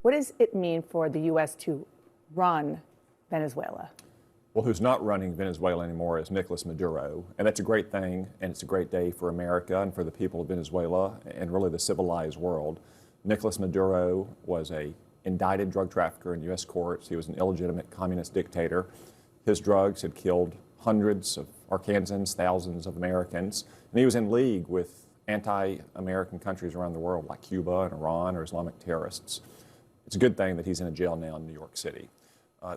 What does it mean for the U.S. to run Venezuela? Well, who's not running Venezuela anymore is Nicolas Maduro, and that's a great thing, and it's a great day for America and for the people of Venezuela and really the civilized world. Nicolas Maduro was a indicted drug trafficker in U.S. courts. He was an illegitimate communist dictator. His drugs had killed hundreds of Arkansans, thousands of Americans, and he was in league with anti-American countries around the world like Cuba and Iran or Islamic terrorists. It's a good thing that he's in a jail now in New York City.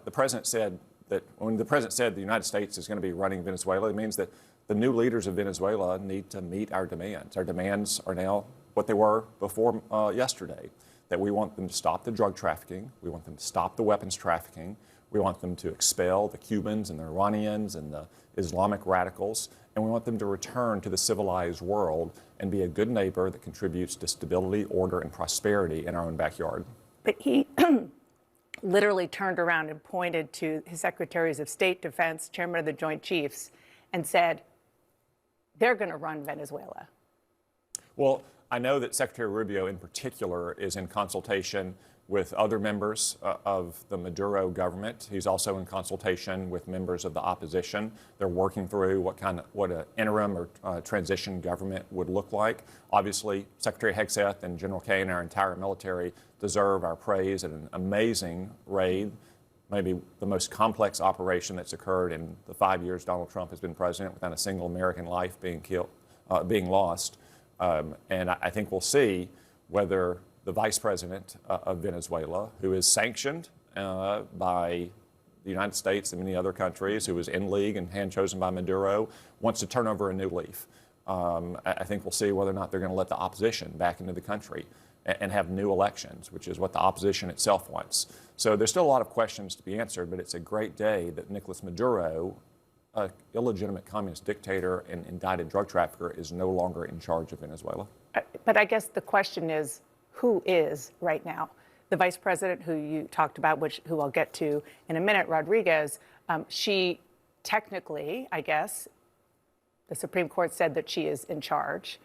The president said that when the president said the United States is going to be running Venezuela, it means that the new leaders of Venezuela need to meet our demands. Our demands are now what they were before yesterday, that we want them to stop the drug trafficking, we want them to stop the weapons trafficking, we want them to expel the Cubans and the Iranians and the Islamic radicals, and we want them to return to the civilized world and be a good neighbor that contributes to stability, order, and prosperity in our own backyard. But he literally turned around and pointed to his secretaries of state, defense, chairman of the Joint Chiefs, and said, they're going to run Venezuela. Well, I know that Secretary Rubio in particular is in consultation with other members of the Maduro government. He's also in consultation with members of the opposition. They're working through what an interim or transition government would look like. Obviously, Secretary Hegseth and General Kay and our entire military deserve our praise and an amazing raid, maybe the most complex operation that's occurred in the 5 years Donald Trump has been president without a single American life being lost. And I think we'll see whether the vice president of Venezuela, who is sanctioned by the United States and many other countries, who is in league and hand-chosen by Maduro, wants to turn over a new leaf. I think we'll see whether or not they're going to let the opposition back into the country and have new elections, which is what the opposition itself wants. So there's still a lot of questions to be answered, but it's a great day that Nicolas Maduro, an illegitimate communist dictator and indicted drug trafficker, is no longer in charge of Venezuela. But I guess the question is, who is right now? The vice president who you talked about, who I'll get to in a minute, Rodriguez, she technically, I guess, the Supreme Court said that she is in charge.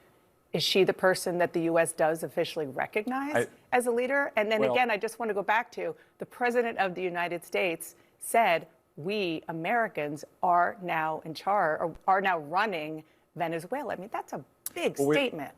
Is she the person that the U.S. does officially recognize as a leader? And then again, I just want to go back to the president of the United States said, we Americans are now in charge, or are now running Venezuela. I mean, that's a big statement.